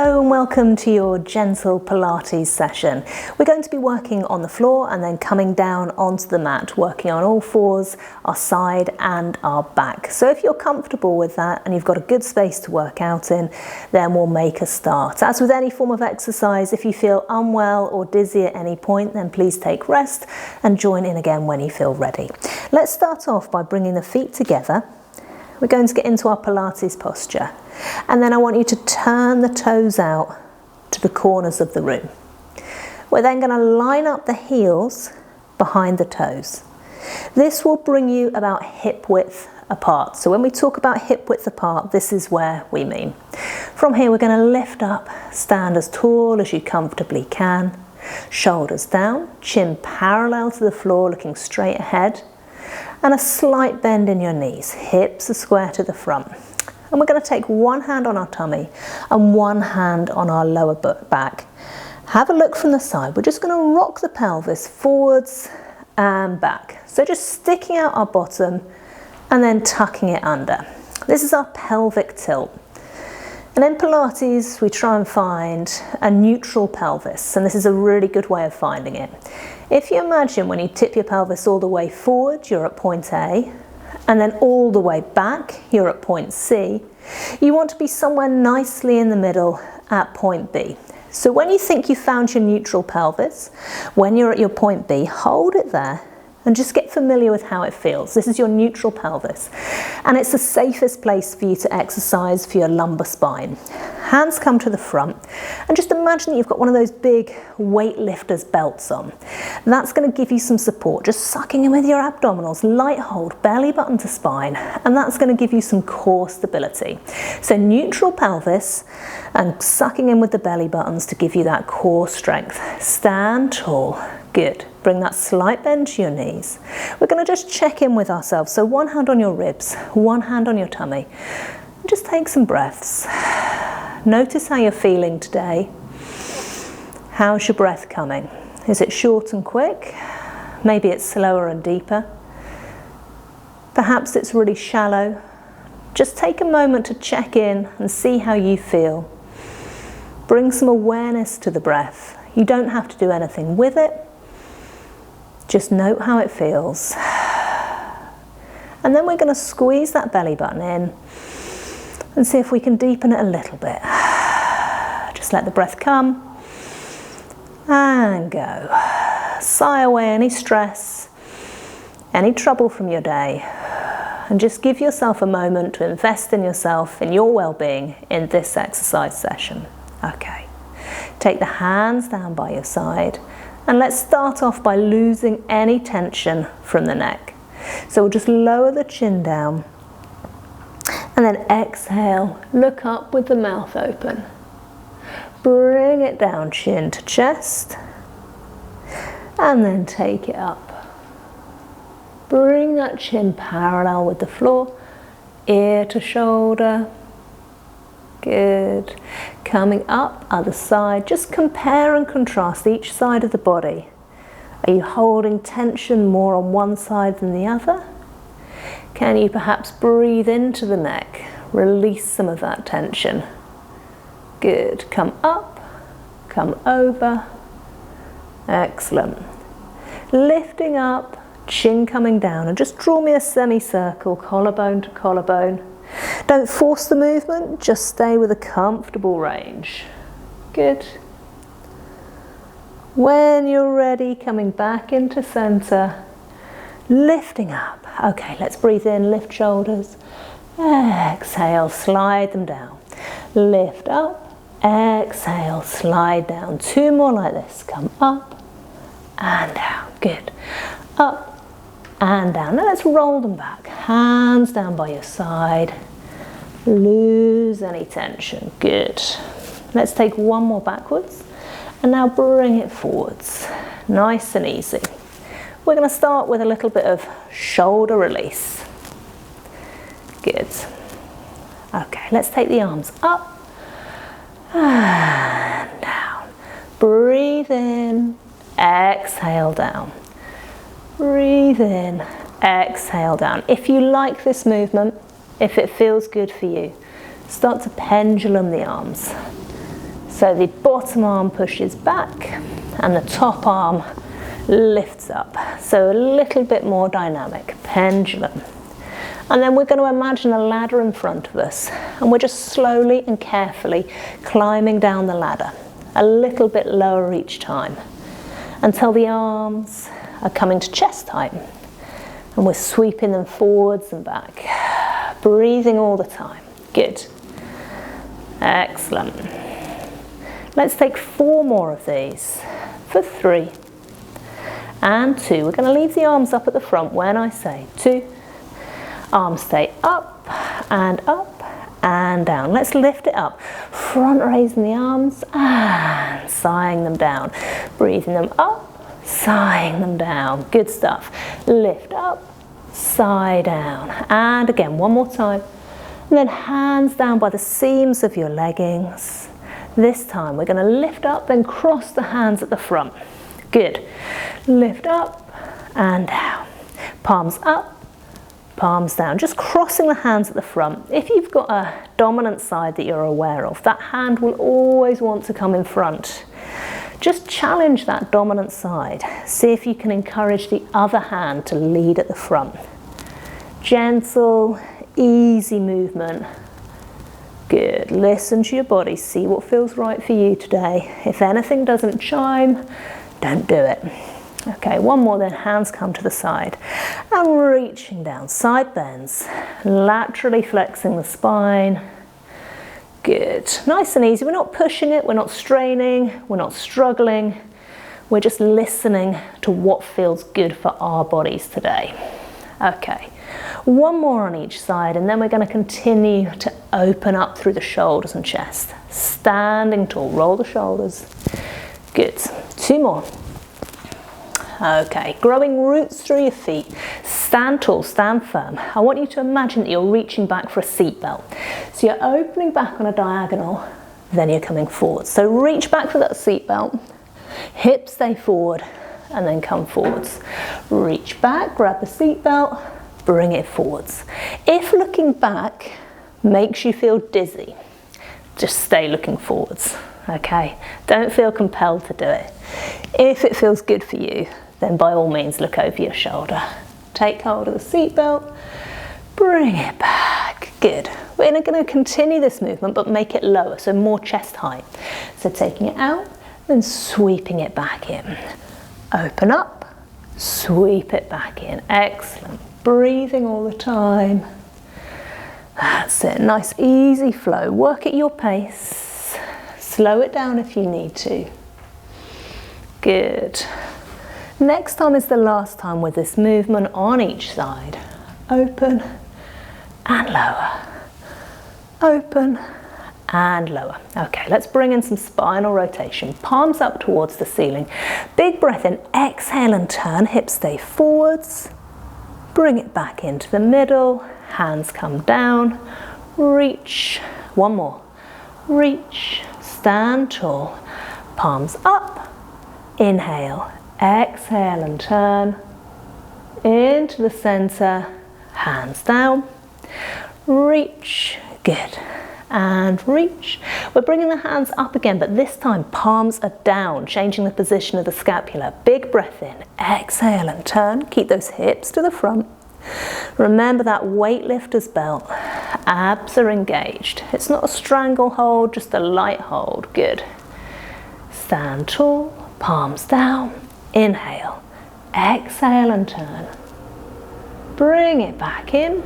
Hello and welcome to your gentle Pilates session. We're going to be working on the floor and then coming down onto the mat, working on all fours, our side and our back. So if you're comfortable with that and you've got a good space to work out in, then we'll make a start. As with any form of exercise, if you feel unwell or dizzy at any point, then please take rest and join in again when you feel ready. Let's start off by bringing the feet together. We're going to get into our Pilates posture. And then I want you to turn the toes out to the corners of the room. We're then going to line up the heels behind the toes. This will bring you about hip width apart. So when we talk about hip width apart, this is where we mean. From here, we're going to lift up, stand as tall as you comfortably can. Shoulders down, chin parallel to the floor, looking straight ahead. And a slight bend in your knees. Hips are square to the front. And we're going to take one hand on our tummy and one hand on our lower back. Have a look from the side. We're just going to rock the pelvis forwards and back. So just sticking out our bottom and then tucking it under. This is our pelvic tilt. And in Pilates, we try and find a neutral pelvis. And this is a really good way of finding it. If you imagine when you tip your pelvis all the way forward, you're at point A. And then all the way back, you're at point C. You want to be somewhere nicely in the middle at point B. So when you think you found your neutral pelvis, when you're at your point B, hold it there and just get familiar with how it feels. This is your neutral pelvis. And it's the safest place for you to exercise for your lumbar spine. Hands come to the front and just imagine that you've got one of those big weightlifters belts on. And that's going to give you some support, just sucking in with your abdominals, light hold, belly button to spine, and that's going to give you some core stability. So neutral pelvis and sucking in with the belly buttons to give you that core strength. Stand tall. Good. Bring that slight bend to your knees. We're going to just check in with ourselves. So one hand on your ribs, one hand on your tummy. Just take some breaths. Notice how you're feeling today. How's your breath coming? Is it short and quick? Maybe it's slower and deeper. Perhaps it's really shallow. Just take a moment to check in and see how you feel. Bring some awareness to the breath. You don't have to do anything with it. Just note how it feels. And then we're going to squeeze that belly button in and see if we can deepen it a little bit. Just let the breath come and go. Sigh away any stress, any trouble from your day, and just give yourself a moment to invest in yourself, in your well-being in this exercise session. Okay. Take the hands down by your side. And let's start off by losing any tension from the neck. So we'll just lower the chin down. And then exhale, look up with the mouth open. Bring it down, chin to chest. And then take it up. Bring that chin parallel with the floor, ear to shoulder. Good. Coming up, other side. Just compare and contrast each side of the body. Are you holding tension more on one side than the other? Can you perhaps breathe into the neck? Release some of that tension. Good. Come up, come over. Excellent. Lifting up, chin coming down, and just draw me a semicircle, collarbone to collarbone. Don't force the movement, just stay with a comfortable range. Good. When you're ready, coming back into center, lifting up. Okay, let's breathe in, lift shoulders. Exhale, slide them down. Lift up, exhale, slide down. Two more like this. Come up and down. Good. Up and down. Now let's roll them back. Hands down by your side. Lose any tension. Good. Let's take one more backwards. And now bring it forwards. Nice and easy. We're going to start with a little bit of shoulder release. Good. Okay, let's take the arms up and down. Breathe in. Exhale down. Breathe in, exhale down. If you like this movement, if it feels good for you, start to pendulum the arms. So the bottom arm pushes back and the top arm lifts up. So a little bit more dynamic, pendulum. And then we're going to imagine a ladder in front of us, and we're just slowly and carefully climbing down the ladder, a little bit lower each time, until the arms are coming to chest height. And we're sweeping them forwards and back, breathing all the time. Good. Excellent. Let's take 4 more of these for 3 and 2. We're going to leave the arms up at the front when I say 2. Arms stay up and down. Let's lift it up. Front raising the arms and sighing them down. Breathing them up, sighing them down. Good stuff. Lift up, sigh down. And again, one more time. And then hands down by the seams of your leggings. This time we're going to lift up, then cross the hands at the front. Good. Lift up and down. Palms up, palms down. Just crossing the hands at the front. If you've got a dominant side that you're aware of, that hand will always want to come in front. Just challenge that dominant side. See if you can encourage the other hand to lead at the front. Gentle, easy movement. Good. Listen to your body. See what feels right for you today. If anything doesn't chime, don't do it. Okay, one more then. Hands come to the side. And reaching down. Side bends. Laterally flexing the spine. Good. Nice and easy. We're not pushing it. We're not straining. We're not struggling. We're just listening to what feels good for our bodies today. Okay. One more on each side, and then we're going to continue to open up through the shoulders and chest. Standing tall, roll the shoulders. Good. 2 more. Okay, growing roots through your feet. Stand tall, stand firm. I want you to imagine that you're reaching back for a seat belt. So you're opening back on a diagonal, then you're coming forward. So reach back for that seat belt. Hips stay forward, and then come forwards. Reach back, grab the seat belt. Bring it forwards. If looking back makes you feel dizzy, just stay looking forwards, okay? Don't feel compelled to do it. If it feels good for you, then by all means look over your shoulder. Take hold of the seat belt, bring it back. Good. We're going to continue this movement, but make it lower, so more chest height. So taking it out, then sweeping it back in. Open up, sweep it back in. Excellent. Breathing all the time. That's it. Nice easy flow. Work at your pace. Slow it down if you need to. Good. Next time is the last time with this movement on each side. Open and lower. Open and lower. Okay, let's bring in some spinal rotation. Palms up towards the ceiling. Big breath in. Exhale and turn. Hips stay forwards. Bring it back into the middle, hands come down, reach, one more, reach, stand tall, palms up, inhale, exhale and turn, into the center, hands down, reach, good, and reach. We're bringing the hands up again, but this time palms are down, changing the position of the scapula. Big breath in, exhale and turn. Keep those hips to the front. Remember that weightlifter's belt. Abs are engaged. It's not a strangle hold, just a light hold. Good. Stand tall, palms down. Inhale, exhale and turn. Bring it back in.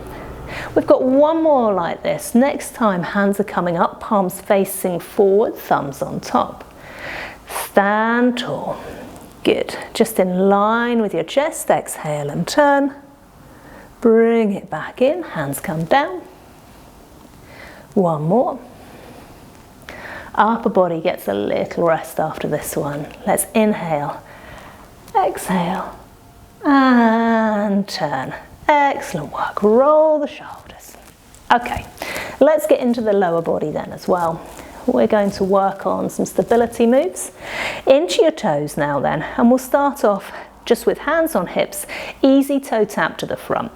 We've got one more like this. Next time, hands are coming up, palms facing forward, thumbs on top. Stand tall. Good. Just in line with your chest, exhale and turn. Bring it back in, hands come down. One more. Upper body gets a little rest after this one. Let's inhale, exhale, and turn. Excellent work. Roll the shoulders. Okay, let's get into the lower body then as well. We're going to work on some stability moves. Into your toes now then, and we'll start off just with hands on hips, easy toe tap to the front.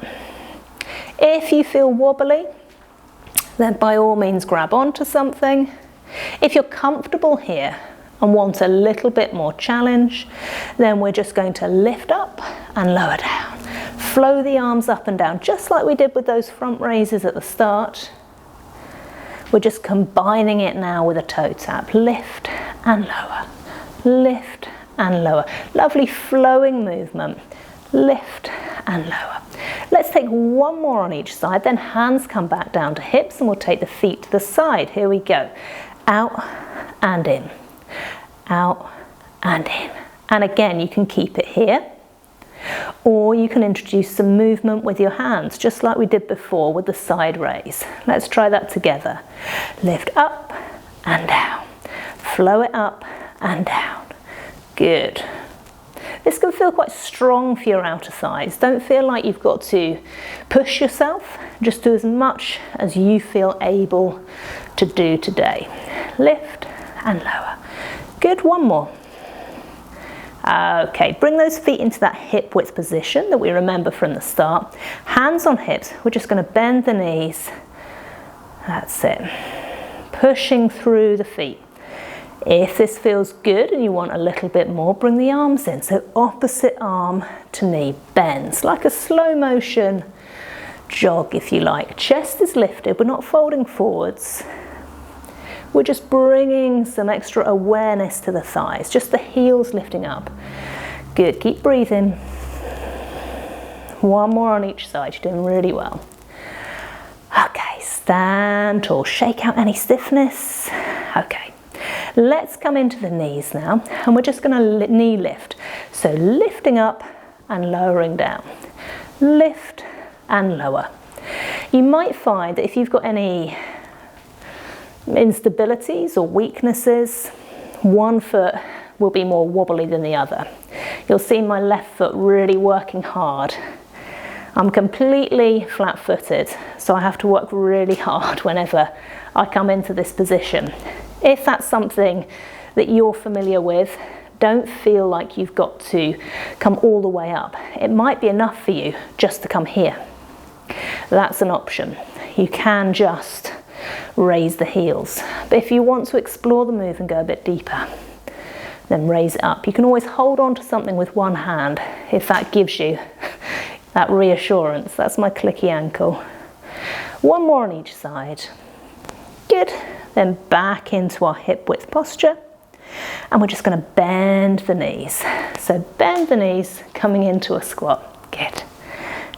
If you feel wobbly, then by all means grab onto something. If you're comfortable here and want a little bit more challenge, then we're just going to lift up and lower down. Flow the arms up and down, just like we did with those front raises at the start. We're just combining it now with a toe tap. Lift and lower, lift and lower. Lovely flowing movement. Lift and lower. Let's take one more on each side, then hands come back down to hips and we'll take the feet to the side. Here we go. Out and in, out and in. And again, you can keep it here, or you can introduce some movement with your hands, just like we did before with the side raise. Let's try that together. Lift up and down, flow it up and down. Good. This can feel quite strong for your outer thighs. Don't feel like you've got to push yourself. Just do as much as you feel able to do today. Lift and lower. Good, one more. Okay, bring those feet into that hip width position that we remember from the start. Hands on hips, we're just going to bend the knees. That's it. Pushing through the feet. If this feels good and you want a little bit more, bring the arms in. So opposite arm to knee bends, like a slow motion jog if you like. Chest is lifted, we're not folding forwards. We're just bringing some extra awareness to the thighs, just the heels lifting up. Good, keep breathing. One more on each side, you're doing really well. Okay, stand tall, shake out any stiffness. Okay, let's come into the knees now, and we're just gonna knee lift. So lifting up and lowering down. Lift and lower. You might find that if you've got any instabilities or weaknesses, one foot will be more wobbly than the other. You'll see my left foot really working hard. I'm completely flat-footed, so I have to work really hard whenever I come into this position. If that's something that you're familiar with, don't feel like you've got to come all the way up. It might be enough for you just to come here. That's an option. You can just raise the heels. But if you want to explore the move and go a bit deeper, then raise it up. You can always hold on to something with one hand if that gives you that reassurance. That's my clicky ankle. One more on each side. Good. Then back into our hip width posture. And we're just going to bend the knees. So bend the knees, coming into a squat. Good.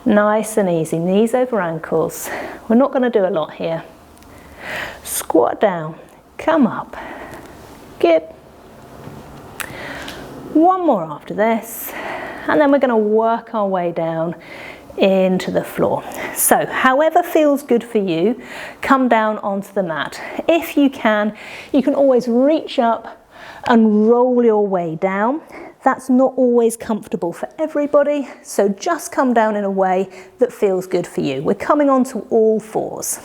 Nice and easy, knees over ankles. We're not going to do a lot here. Squat down, come up. Good. One more after this, and then we're going to work our way down into the floor. So however feels good for you, come down onto the mat. If you can always reach up and roll your way down. That's not always comfortable for everybody, so just come down in a way that feels good for you. We're coming onto all fours.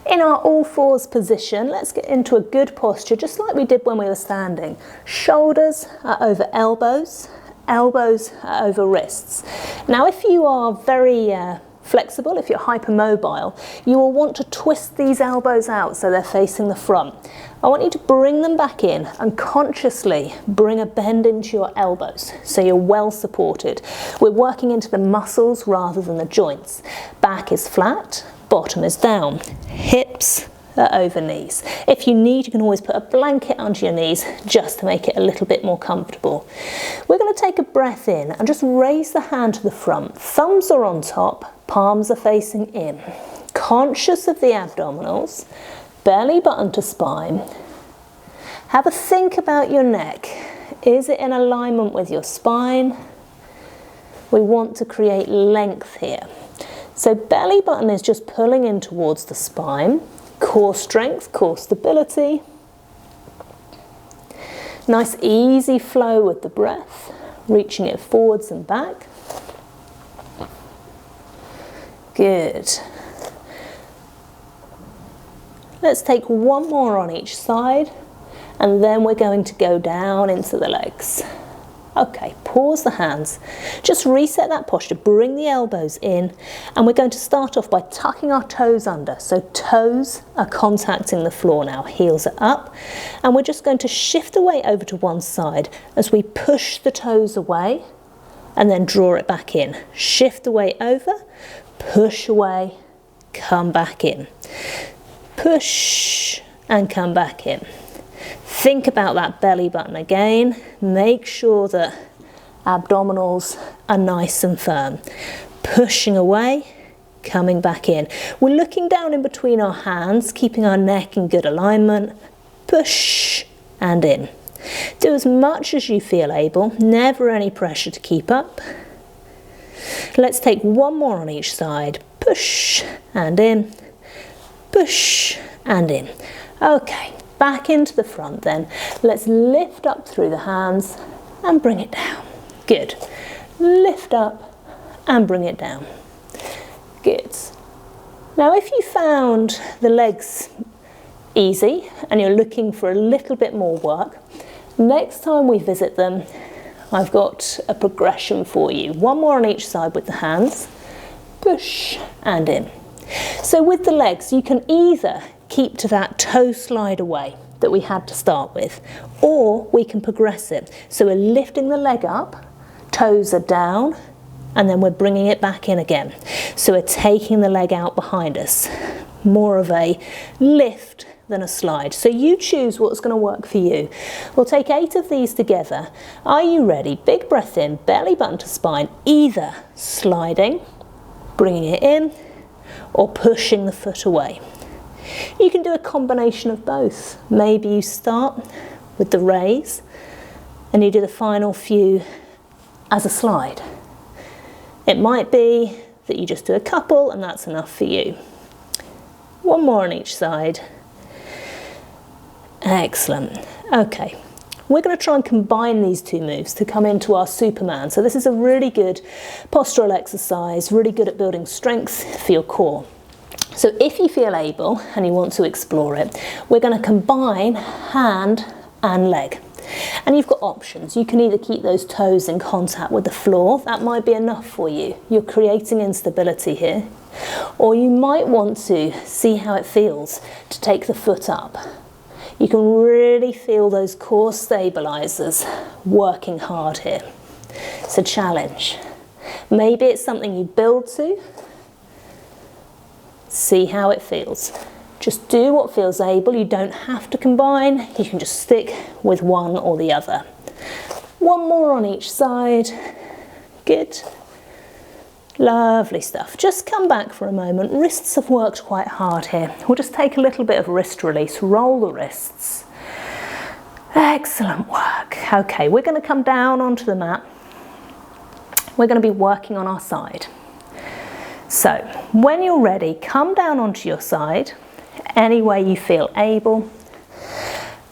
In our all fours position, let's get into a good posture, just like we did when we were standing. Shoulders are over elbows, elbows are over wrists. Now, if you are very flexible, if you're hypermobile, you will want to twist these elbows out so they're facing the front. I want you to bring them back in and consciously bring a bend into your elbows so you're well supported. We're working into the muscles rather than the joints. Back is flat, bottom is down, hips are over knees. If you need, you can always put a blanket under your knees just to make it a little bit more comfortable. We're going to take a breath in and just raise the hand to the front. Thumbs are on top, palms are facing in. Conscious of the abdominals, belly button to spine. Have a think about your neck. Is it in alignment with your spine? We want to create length here. So belly button is just pulling in towards the spine. Core strength, core stability. Nice easy flow with the breath, reaching it forwards and back. Good. Let's take one more on each side, and then we're going to go down into the legs. Okay, pause the hands. Just reset that posture, bring the elbows in, and we're going to start off by tucking our toes under. So toes are contacting the floor now, heels are up, and we're just going to shift the weight over to one side as we push the toes away and then draw it back in. Shift the weight over, push away, come back in. Push and come back in. Think about that belly button again. Make sure that abdominals are nice and firm. Pushing away, coming back in. We're looking down in between our hands, keeping our neck in good alignment. Push and in. Do as much as you feel able. Never any pressure to keep up. Let's take one more on each side. Push and in. Push and in. Okay. Back into the front then. Let's lift up through the hands and bring it down. Good. Lift up and bring it down. Good. Now if you found the legs easy and you're looking for a little bit more work, next time we visit them, I've got a progression for you. One more on each side with the hands. Push and in. So with the legs, you can either keep to that toe slide away that we had to start with, or we can progress it. So we're lifting the leg up, toes are down, and then we're bringing it back in again. So we're taking the leg out behind us. More of a lift than a slide. So you choose what's going to work for you. We'll take 8 of these together. Are you ready? Big breath in, belly button to spine, either sliding, bringing it in, or pushing the foot away. You can do a combination of both. Maybe you start with the raise and you do the final few as a slide. It might be that you just do a couple and that's enough for you. One more on each side. Excellent. Okay, we're going to try and combine these two moves to come into our Superman. So this is a really good postural exercise, really good at building strength for your core. So if you feel able and you want to explore it, we're going to combine hand and leg. And you've got options. You can either keep those toes in contact with the floor. That might be enough for you. You're creating instability here. Or you might want to see how it feels to take the foot up. You can really feel those core stabilizers working hard here. It's a challenge. Maybe it's something you build to. See how it feels. Just do what feels able. You don't have to combine. You can just stick with one or the other. One more on each side. Good. Lovely stuff. Just come back for a moment. Wrists have worked quite hard here. We'll just take a little bit of wrist release. Roll the wrists. Excellent work. Okay, we're going to come down onto the mat. We're going to be working on our side. So when you're ready, come down onto your side, any way you feel able.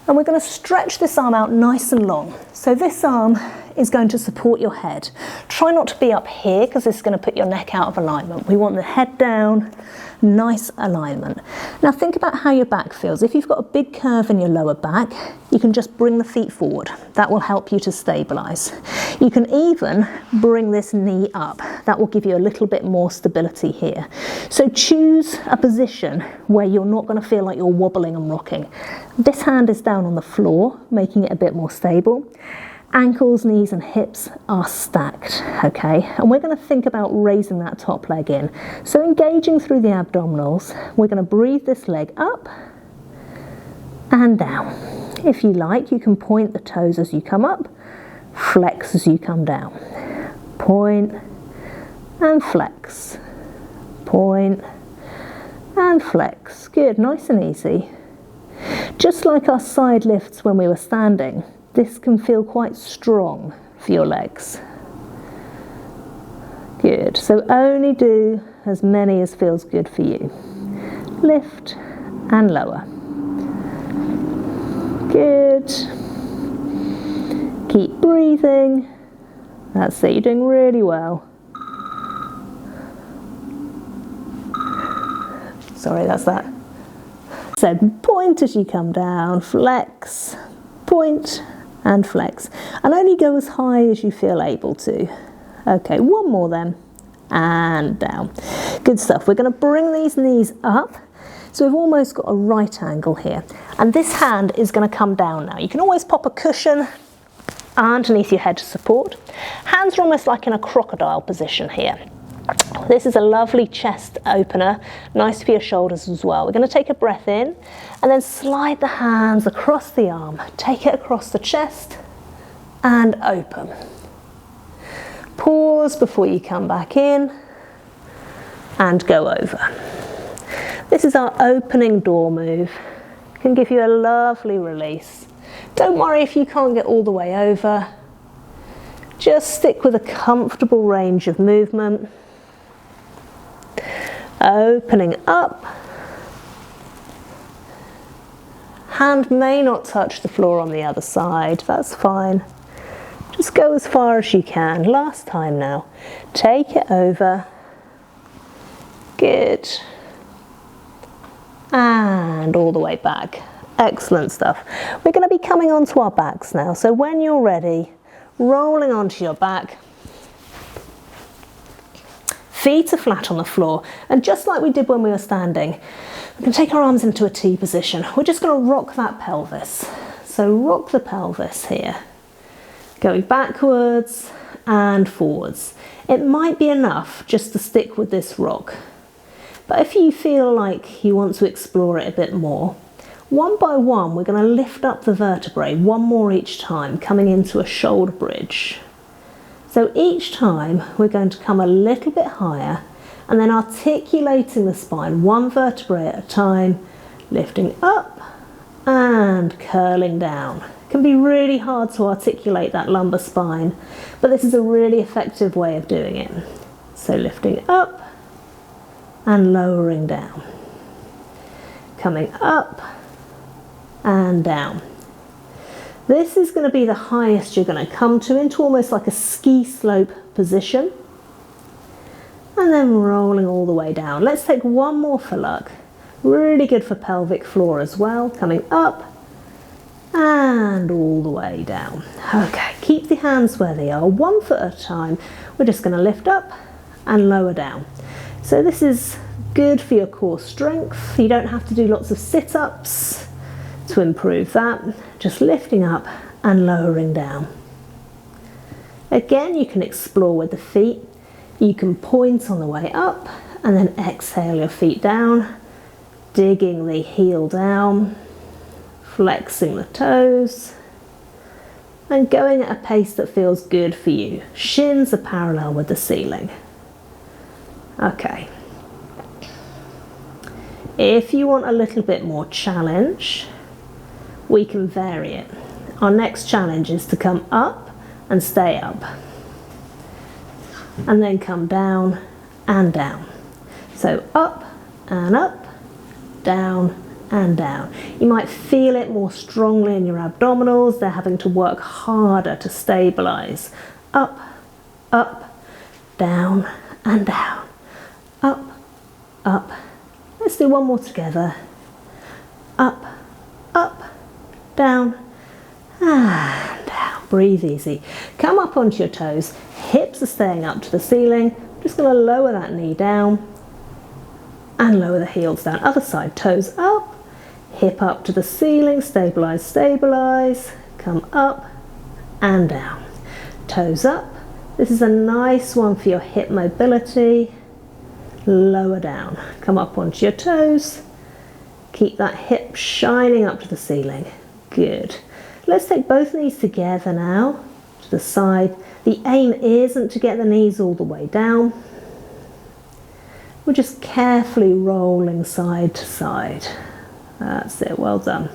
And we're going to stretch this arm out nice and long. So this arm is going to support your head. Try not to be up here because this is going to put your neck out of alignment. We want the head down, nice alignment. Now think about how your back feels. If you've got a big curve in your lower back, you can just bring the feet forward. That will help you to stabilize. You can even bring this knee up. That will give you a little bit more stability here. So choose a position where you're not going to feel like you're wobbling and rocking. This hand is down on the floor, making it a bit more stable. Ankles, knees and hips are stacked, okay? And we're going to think about raising that top leg in. So engaging through the abdominals, we're going to breathe this leg up and down. If you like, you can point the toes as you come up, flex as you come down. Point and flex. Point and flex. Good, nice and easy. Just like our side lifts when we were standing, this can feel quite strong for your legs. Good, so only do as many as feels good for you. Lift and lower. Good. Keep breathing. That's it, you're doing really well. Sorry, that's that So point as you come down, flex, point and flex. And only go as high as you feel able to. Okay, one more then, and down. Good stuff. We're going to bring these knees up. So we've almost got a right angle here. And this hand is going to come down now. You can always pop a cushion underneath your head to support. Hands are almost like in a crocodile position here. This is a lovely chest opener, nice for your shoulders as well. We're going to take a breath in and then slide the hands across the arm. Take it across the chest and open. Pause before you come back in and go over. This is our opening door move. It can give you a lovely release. Don't worry if you can't get all the way over. Just stick with a comfortable range of movement. Opening up. Hand may not touch the floor on the other side, that's fine. Just go as far as you can. Last time now. Take it over. Good. And all the way back. Excellent stuff. We're going to be coming onto our backs now. So when you're ready, rolling onto your back. Feet are flat on the floor, and just like we did when we were standing, we can take our arms into a T position. We're just going to rock that pelvis. So rock the pelvis here, going backwards and forwards. It might be enough just to stick with this rock, but if you feel like you want to explore it a bit more, one by one we're going to lift up the vertebrae, one more each time, coming into a shoulder bridge. So each time we're going to come a little bit higher and then articulating the spine one vertebrae at a time, lifting up and curling down. It can be really hard to articulate that lumbar spine, but this is a really effective way of doing it. So lifting up and lowering down. Coming up and down. This is going to be the highest you're going to come to, into almost like a ski slope position. And then rolling all the way down. Let's take one more for luck. Really good for pelvic floor as well. Coming up and all the way down. Okay, keep the hands where they are, 1 foot at a time. We're just going to lift up and lower down. So this is good for your core strength. You don't have to do lots of sit-ups to improve that. Just lifting up and lowering down. Again, you can explore with the feet. You can point on the way up and then exhale your feet down, digging the heel down, flexing the toes and going at a pace that feels good for you. Shins are parallel with the ceiling. Okay. If you want a little bit more challenge, we can vary it. Our next challenge is to come up and stay up. And then come down and down. So up and up, down and down. You might feel it more strongly in your abdominals. They're having to work harder to stabilize. Up, up, down and down. Up, up. Let's do one more together. Up, up, down and down. Breathe easy. Come up onto your toes. Hips are staying up to the ceiling. I'm just going to lower that knee down and lower the heels down. Other side, toes up, hip up to the ceiling, stabilize, stabilize. Come up and down. Toes up. This is a nice one for your hip mobility. Lower down. Come up onto your toes. Keep that hip shining up to the ceiling. Good. Let's take both knees together now to the side. The aim isn't to get the knees all the way down. We're just carefully rolling side to side. That's it, well done.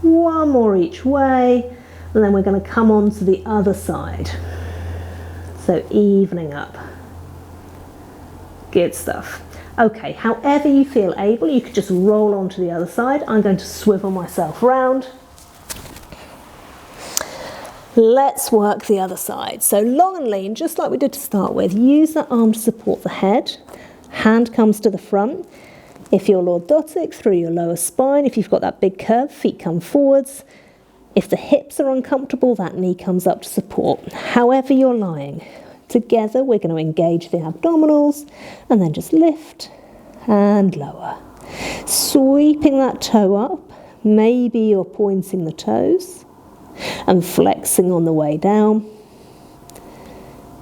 One more each way, and then we're going to come on to the other side. So evening up. Good stuff. Okay, however you feel able, you could just roll on to the other side. I'm going to swivel myself round. Let's work the other side. So long and lean, just like we did to start with. Use that arm to support the head. Hand comes to the front. If you're lordotic, through your lower spine. If you've got that big curve, feet come forwards. If the hips are uncomfortable, that knee comes up to support. However you're lying. Together, we're going to engage the abdominals and then just lift and lower. Sweeping that toe up. Maybe you're pointing the toes and flexing on the way down.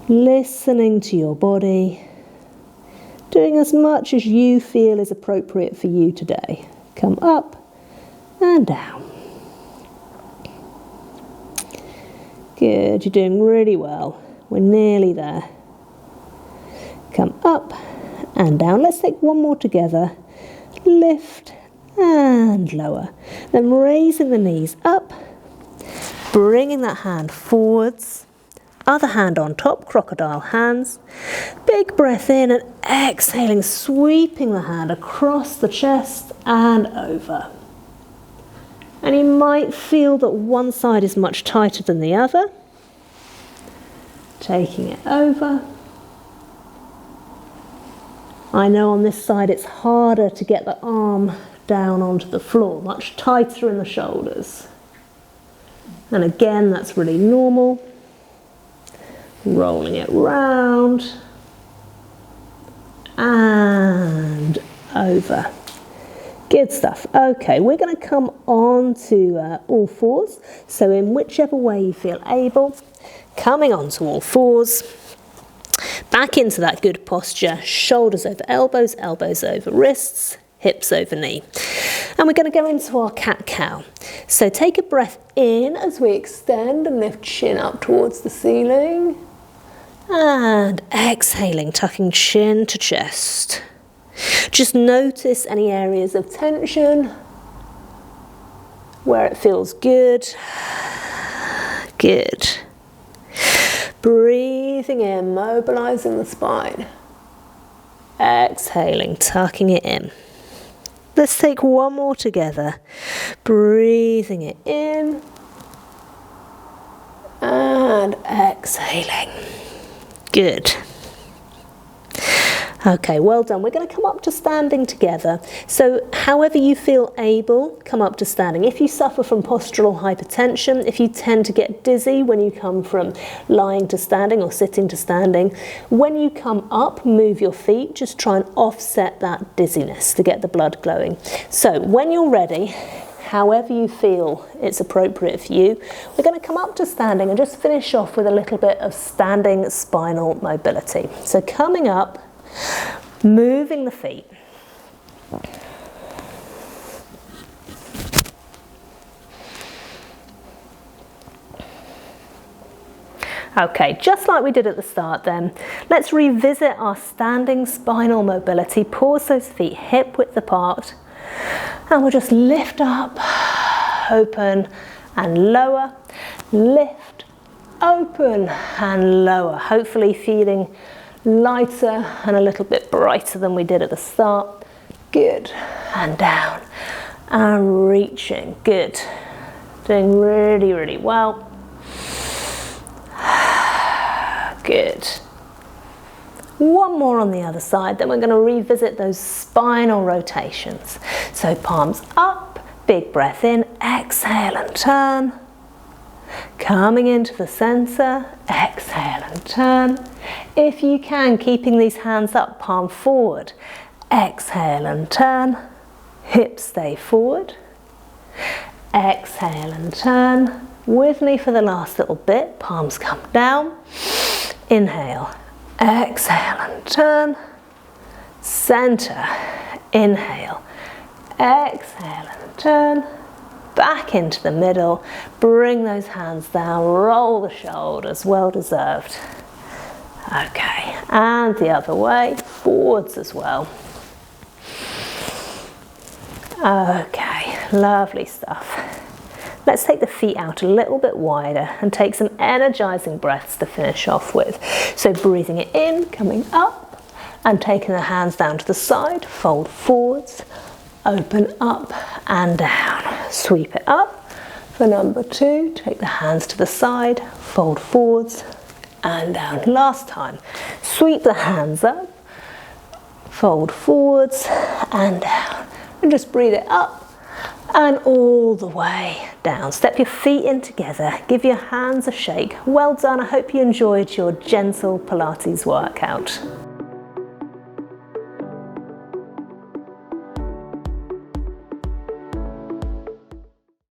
Listening to your body. Doing as much as you feel is appropriate for you today. Come up and down. Good, you're doing really well. We're nearly there. Come up and down. Let's take one more together. Lift and lower. Then raising the knees up, bringing that hand forwards. Other hand on top, crocodile hands. Big breath in and exhaling, sweeping the hand across the chest and over. And you might feel that one side is much tighter than the other. Taking it over. I know on this side it's harder to get the arm down onto the floor, much tighter in the shoulders. And again, that's really normal. Rolling it round and over. Good stuff. Okay, we're going to come on to all fours. So in whichever way you feel able, coming on to all fours, back into that good posture, shoulders over elbows, elbows over wrists, hips over knee. And we're going to go into our cat-cow. So take a breath in as we extend and lift chin up towards the ceiling. And exhaling, tucking chin to chest. Just notice any areas of tension, where it feels good. Good. Breathing in, mobilizing the spine. Exhaling, tucking it in. Let's take one more together. Breathing it in and exhaling. Good. Okay, well done. We're going to come up to standing together. So however you feel able, come up to standing. If you suffer from postural hypertension, if you tend to get dizzy when you come from lying to standing or sitting to standing, when you come up, move your feet. Just try and offset that dizziness to get the blood flowing. So when you're ready, however you feel it's appropriate for you, we're going to come up to standing and just finish off with a little bit of standing spinal mobility. So coming up, moving the feet. Okay, just like we did at the start then, let's revisit our standing spinal mobility. Pause those feet hip width apart. And we'll just lift up, open and lower, lift, open and lower. Hopefully feeling lighter and a little bit brighter than we did at the start. Good. And down and reaching. Good. Doing really, really well. Good. One more on the other side, then we're going to revisit those spinal rotations. So palms up, big breath in, exhale and turn. Coming into the center, exhale and turn. If you can, keeping these hands up, palm forward, exhale and turn. Hips stay forward. Exhale and turn. With me for the last little bit, palms come down. Inhale. Exhale and turn, center, inhale, exhale and turn, back into the middle, bring those hands down, roll the shoulders, well deserved. Okay, and the other way, forwards as well. Okay, lovely stuff. Let's take the feet out a little bit wider and take some energizing breaths to finish off with. So breathing it in, coming up, and taking the hands down to the side, fold forwards, open up and down. Sweep it up. For number 2, take the hands to the side, fold forwards and down. Last time, sweep the hands up, fold forwards and down. And just breathe it up and all the way down. Step your feet in together, give your hands a shake. Well done, I hope you enjoyed your gentle Pilates workout.